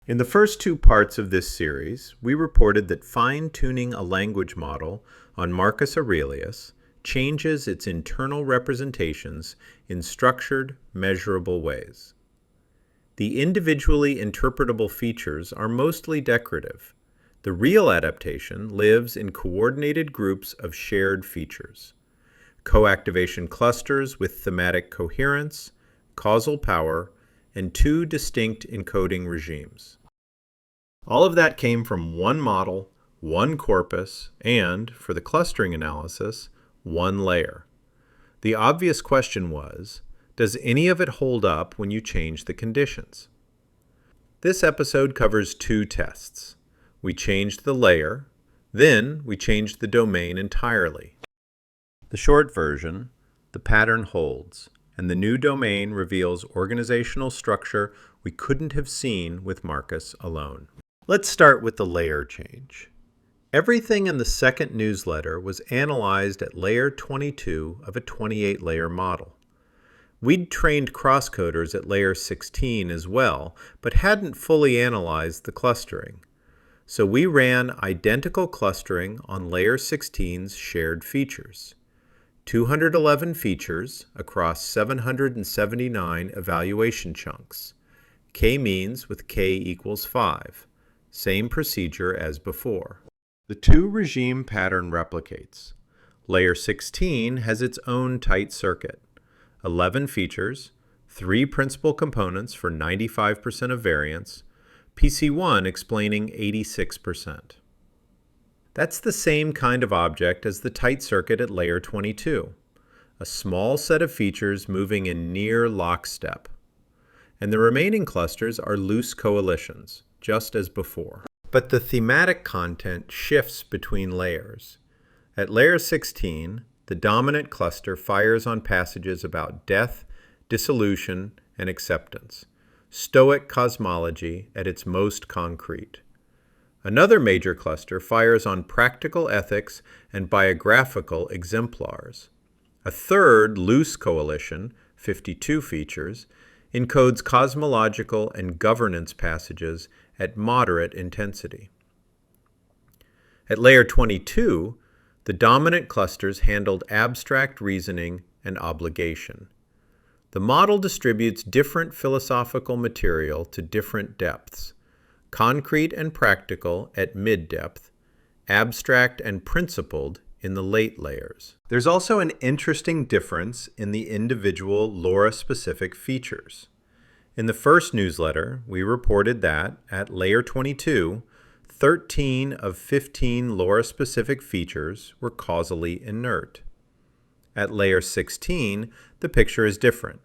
In the first two parts of this series, we reported that fine-tuning a language model on Marcus Aurelius changes its internal representations in structured, measurable ways. The individually interpretable features are mostly decorative. The real adaptation lives in coordinated groups of shared features. Co-activation clusters with thematic coherence, causal power, and two distinct encoding regimes. All of that came from one model, one corpus, and, for the clustering analysis, one layer. The obvious question was, does any of it hold up when you change the conditions? This episode covers two tests. We changed the layer, then we changed the domain entirely. The short version, the pattern holds, and the new domain reveals organizational structure we couldn't have seen with Marcus alone. Let's start with the layer change. Everything in the second newsletter was analyzed at layer 22 of a 28-layer model. We'd trained crosscoders at layer 16 as well, but hadn't fully analyzed the clustering. So we ran identical clustering on layer 16's shared features. 211 features across 779 evaluation chunks. K-means with K equals 5. Same procedure as before. The two-regime pattern replicates. Layer 16 has its own tight circuit. 11 features, 3 principal components for 95% of variance, PC1 explaining 86%. That's the same kind of object as the tight circuit at layer 22, a small set of features moving in near lockstep. And the remaining clusters are loose coalitions, just as before. But the thematic content shifts between layers. At layer 16, the dominant cluster fires on passages about death, dissolution, and acceptance, Stoic cosmology at its most concrete. Another major cluster fires on practical ethics and biographical exemplars. A third loose coalition, 52 features, encodes cosmological and governance passages at moderate intensity. At layer 22, the dominant clusters handled abstract reasoning and obligation. The model distributes different philosophical material to different depths, concrete and practical at mid-depth, abstract and principled in the late layers. There's also an interesting difference in the individual LoRA-specific features. In the first newsletter, we reported that, at layer 22, 13 of 15 LoRA-specific features were causally inert. At layer 16, the picture is different.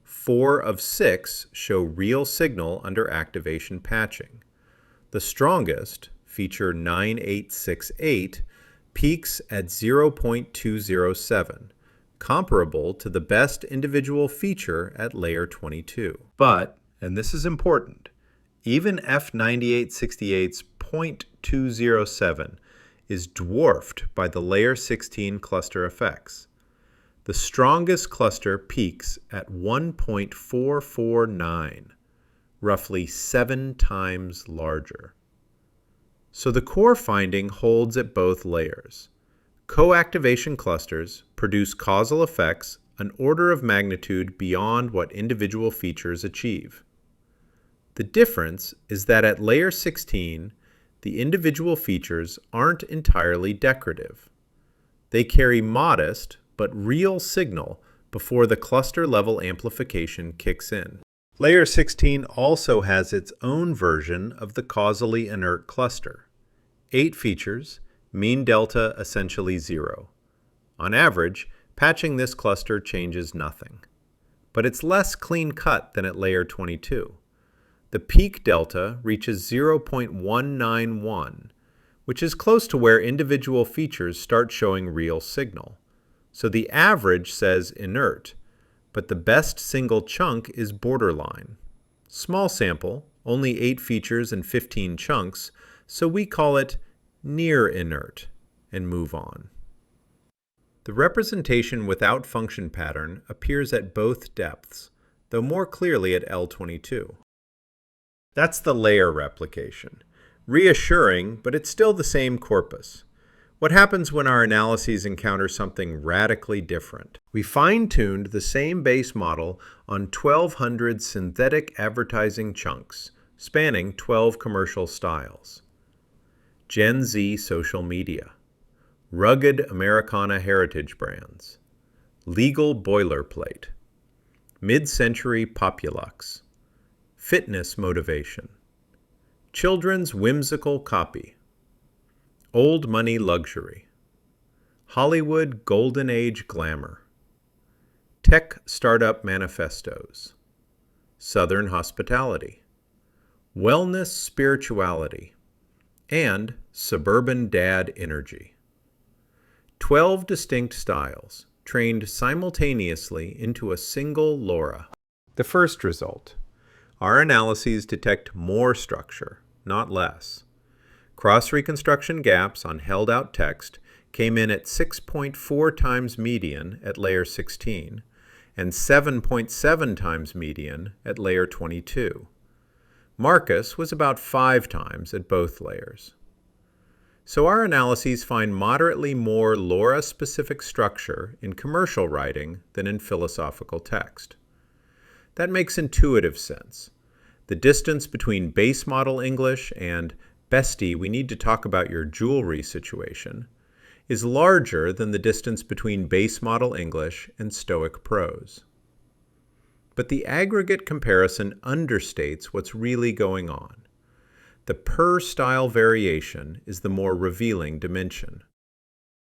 4 of 6 show real signal under activation patching. The strongest, feature 9868, peaks at 0.207, comparable to the best individual feature at layer 22. But, and this is important, even F9868's 0.207 is dwarfed by the layer 16 cluster effects. The strongest cluster peaks at 1.449, roughly 7 times larger. So the core finding holds at both layers. Co-activation clusters produce causal effects an order of magnitude beyond what individual features achieve. The difference is that at layer 16, the individual features aren't entirely decorative. They carry modest but real signal before the cluster-level amplification kicks in. Layer 16 also has its own version of the causally inert cluster. 8 features, mean delta essentially 0. On average, patching this cluster changes nothing. But it's less clean-cut than at layer 22. The peak delta reaches 0.191, which is close to where individual features start showing real signal. So the average says inert, but the best single chunk is borderline. Small sample, only 8 features and 15 chunks, so we call it near inert and move on. The representation without function pattern appears at both depths, though more clearly at L22. That's the layer replication. Reassuring, but it's still the same corpus. What happens when our analyses encounter something radically different? We fine-tuned the same base model on 1,200 synthetic advertising chunks, spanning 12 commercial styles. Gen Z social media, rugged Americana heritage brands, legal boilerplate, mid-century populux, fitness motivation, children's whimsical copy, old money luxury, Hollywood golden age glamour, tech startup manifestos, Southern hospitality, wellness spirituality, and suburban dad energy. 12 distinct styles, trained simultaneously into a single LoRA. The first result. Our analyses detect more structure, not less. Cross-reconstruction gaps on held-out text came in at 6.4 times median at layer 16 and 7.7 times median at layer 22. Marcus was about 5 times at both layers. So our analyses find moderately more LoRA-specific structure in commercial writing than in philosophical text. That makes intuitive sense. The distance between base model English and "bestie, we need to talk about your jewelry situation" is larger than the distance between base model English and Stoic prose. But the aggregate comparison understates what's really going on. The per-style variation is the more revealing dimension.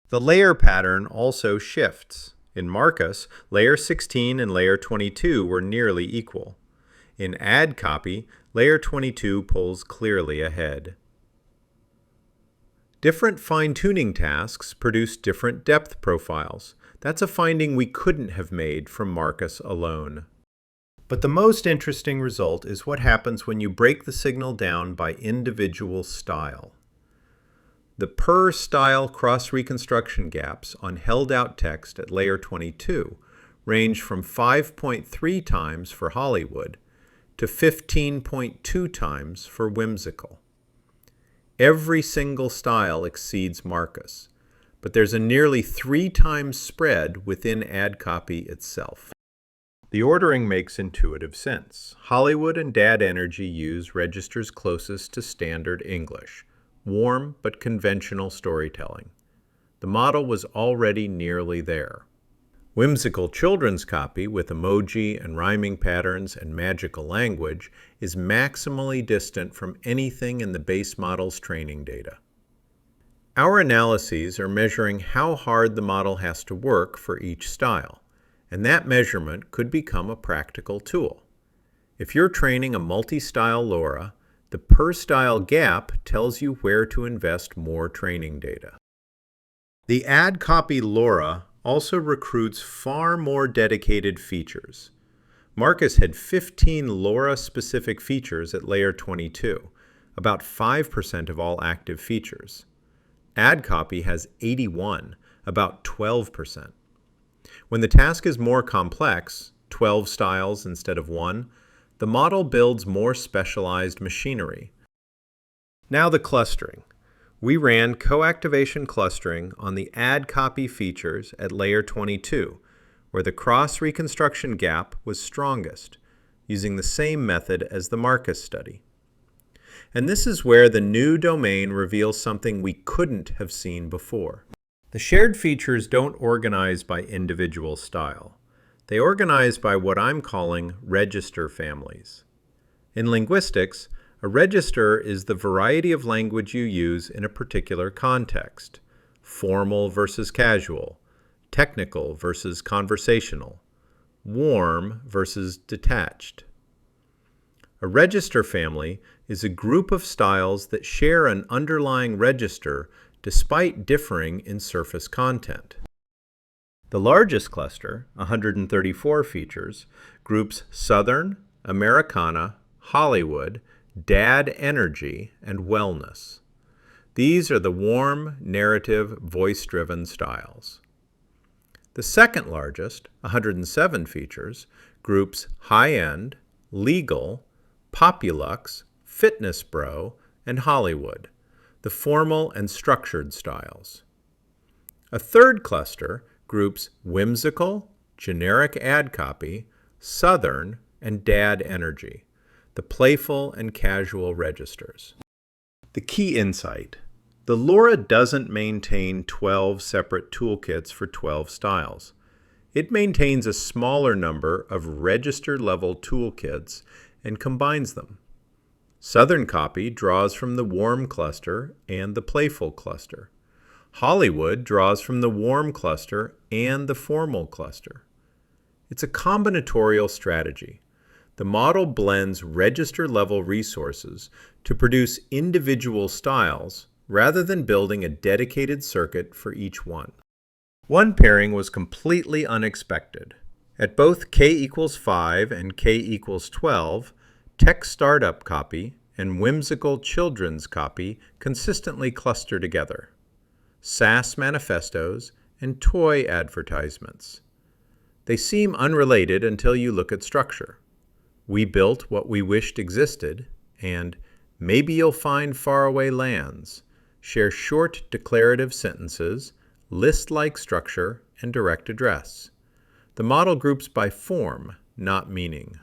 The layer pattern also shifts. In Marcus, layer 16 and layer 22 were nearly equal. In ad copy, layer 22 pulls clearly ahead. Different fine-tuning tasks produce different depth profiles. That's a finding we couldn't have made from Marcus alone. But the most interesting result is what happens when you break the signal down by individual style. The per-style cross-reconstruction gaps on held-out text at layer 22 range from 5.3 times for Hollywood to 15.2 times for whimsical. Every single style exceeds Marcus, but there's a nearly 3 times spread within ad copy itself. The ordering makes intuitive sense. Hollywood and dad energy use registers closest to standard English, warm but conventional storytelling. The model was already nearly there. Whimsical children's copy with emoji and rhyming patterns and magical language is maximally distant from anything in the base model's training data. Our analyses are measuring how hard the model has to work for each style, and that measurement could become a practical tool. If you're training a multi-style LoRA, the per-style gap tells you where to invest more training data. The ad copy LoRA also recruits far more dedicated features. Marcus had 15 LoRA-specific features at layer 22, about 5% of all active features. Ad copy has 81, about 12%. When the task is more complex, 12 styles instead of 1, the model builds more specialized machinery. Now the clustering. We ran coactivation clustering on the ad copy features at layer 22, where the cross-reconstruction gap was strongest, using the same method as the Marcus study. And this is where the new domain reveals something we couldn't have seen before. The shared features don't organize by individual style. They organize by what I'm calling register families. In linguistics, a register is the variety of language you use in a particular context: formal versus casual, technical versus conversational, warm versus detached. A register family is a group of styles that share an underlying register despite differing in surface content. The largest cluster, 134 features, groups Southern, Americana, Hollywood, dad energy, and wellness. These are the warm, narrative, voice-driven styles. The second largest, 107 features, groups high-end, legal, populux, fitness bro, and Hollywood, the formal and structured styles. A third cluster groups whimsical, generic ad copy, Southern, and dad energy, the playful and casual registers. The key insight: the LoRA doesn't maintain 12 separate toolkits for 12 styles. It maintains a smaller number of register-level toolkits and combines them. Southern copy draws from the warm cluster and the playful cluster. Hollywood draws from the warm cluster and the formal cluster. It's a combinatorial strategy. The model blends register-level resources to produce individual styles rather than building a dedicated circuit for each one. One pairing was completely unexpected. At both k equals 5 and k equals 12, tech startup copy and whimsical children's copy consistently cluster together. SaaS manifestos and toy advertisements. They seem unrelated until you look at structure. We built what we wished existed, and maybe you'll find faraway lands share short declarative sentences, list-like structure, and direct address. The model groups by form, not meaning.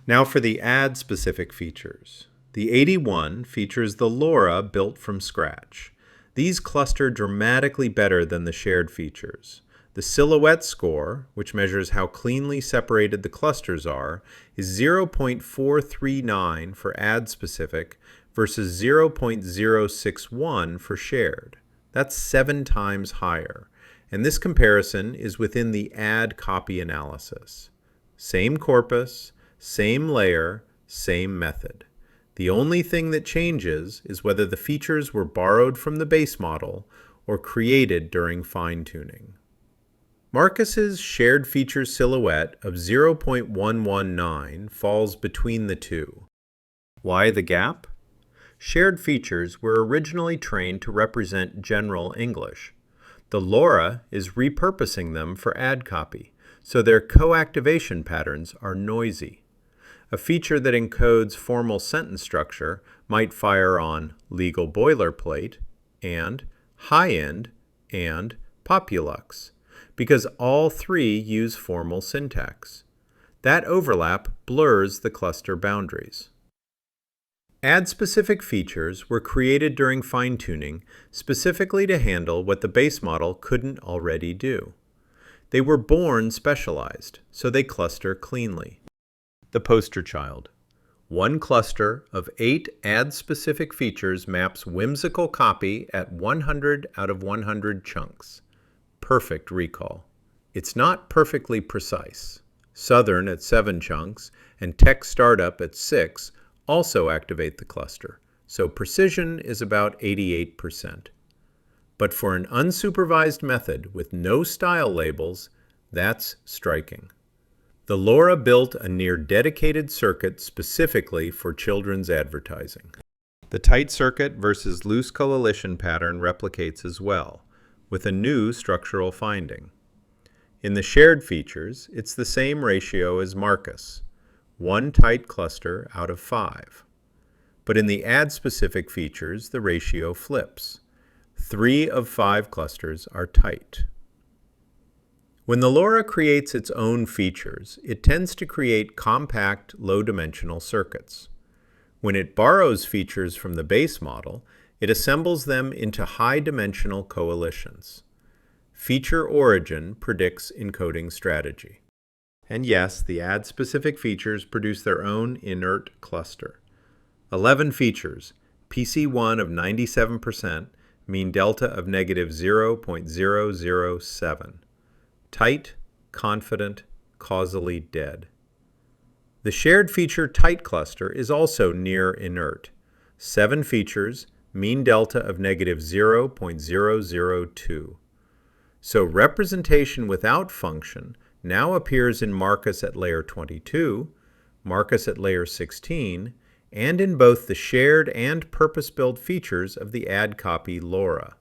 Now for the ad-specific features. The 81 features the LoRA built from scratch. These cluster dramatically better than the shared features. The silhouette score, which measures how cleanly separated the clusters are, is 0.439 for ad-specific versus 0.061 for shared. That's 7 times higher, and this comparison is within the ad copy analysis. Same corpus, same layer, same method. The only thing that changes is whether the features were borrowed from the base model or created during fine-tuning. Marcus's shared feature silhouette of 0.119 falls between the two. Why the gap? Shared features were originally trained to represent general English. The LoRA is repurposing them for ad copy, so their co-activation patterns are noisy. A feature that encodes formal sentence structure might fire on legal boilerplate and high-end and populux, because all three use formal syntax. That overlap blurs the cluster boundaries. Ad-specific features were created during fine-tuning specifically to handle what the base model couldn't already do. They were born specialized, so they cluster cleanly. The poster child. One cluster of 8 ad-specific features maps whimsical copy at 100 out of 100 chunks. Perfect recall. It's not perfectly precise. Southern at 7 chunks and Tech Startup at 6 also activate the cluster, so precision is about 88%. But for an unsupervised method with no style labels, that's striking. The LoRA built a near-dedicated circuit specifically for children's advertising. The tight circuit versus loose coalition pattern replicates as well, with a new structural finding. In the shared features, it's the same ratio as Marcus, 1 tight cluster out of 5. But in the ad-specific features, the ratio flips. 3 of 5 clusters are tight. When the LoRA creates its own features, it tends to create compact, low-dimensional circuits. When it borrows features from the base model, it assembles them into high-dimensional coalitions. Feature origin predicts encoding strategy. And yes, the ad-specific features produce their own inert cluster. 11 features, PC1 of 97%, mean delta of negative 0.007. Tight, confident, causally dead. The shared feature tight cluster is also near inert. 7 features, mean delta of negative 0.002. So representation without function now appears in Marcus at layer 22, Marcus at layer 16, and in both the shared and purpose-built features of the ad copy LoRA.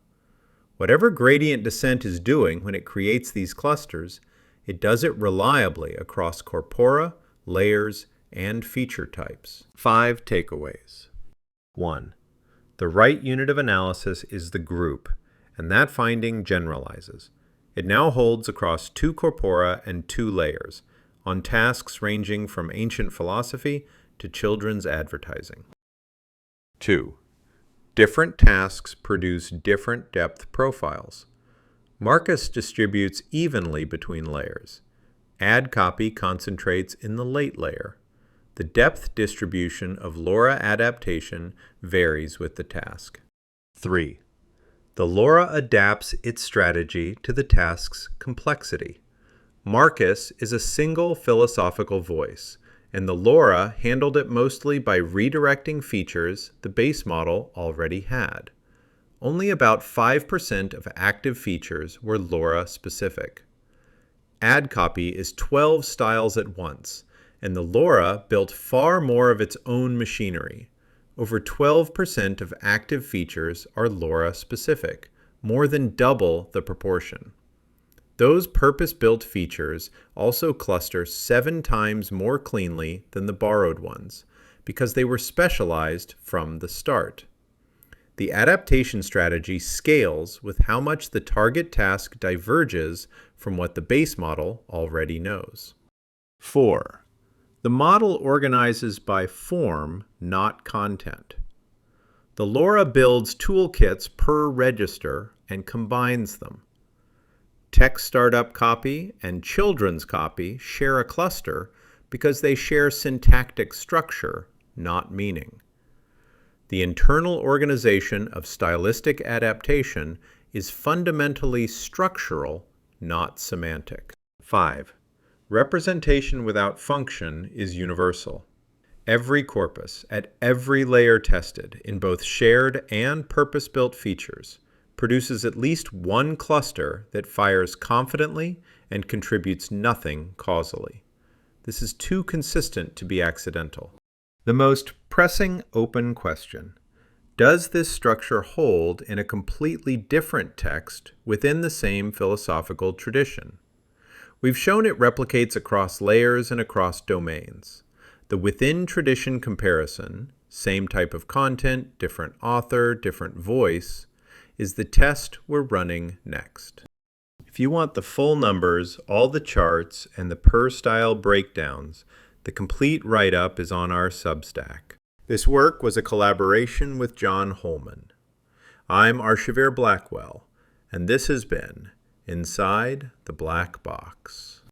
Whatever gradient descent is doing when it creates these clusters, it does it reliably across corpora, layers, and feature types. 5 takeaways. 1. The right unit of analysis is the group, and that finding generalizes. It now holds across 2 corpora and 2 layers, on tasks ranging from ancient philosophy to children's advertising. 2. Different tasks produce different depth profiles. Marcus distributes evenly between layers. Add copy concentrates in the late layer. The depth distribution of LoRA adaptation varies with the task. 3. The LoRA adapts its strategy to the task's complexity. Marcus is a single philosophical voice, and the LoRA handled it mostly by redirecting features the base model already had. Only about 5% of active features were LoRA specific. Add copy is 12 styles at once, and the LoRA built far more of its own machinery. Over 12% of active features are LoRA specific, more than double the proportion. Those purpose-built features also cluster 7 times more cleanly than the borrowed ones, because they were specialized from the start. The adaptation strategy scales with how much the target task diverges from what the base model already knows. 4. The model organizes by form, not content. The LoRA builds toolkits per register and combines them. Text startup copy and children's copy share a cluster because they share syntactic structure, not meaning. The internal organization of stylistic adaptation is fundamentally structural, not semantic. 5. Representation without function is universal. Every corpus, at every layer tested, in both shared and purpose-built features, produces at least one cluster that fires confidently and contributes nothing causally. This is too consistent to be accidental. The most pressing open question: does this structure hold in a completely different text within the same philosophical tradition? We've shown it replicates across layers and across domains. The within-tradition comparison, same type of content, different author, different voice, is the test we're running next. If you want the full numbers, all the charts, and the per-style breakdowns, the complete write-up is on our Substack. This work was a collaboration with John Holman. I'm Archivir Blackwell, and this has been Inside the Black Box.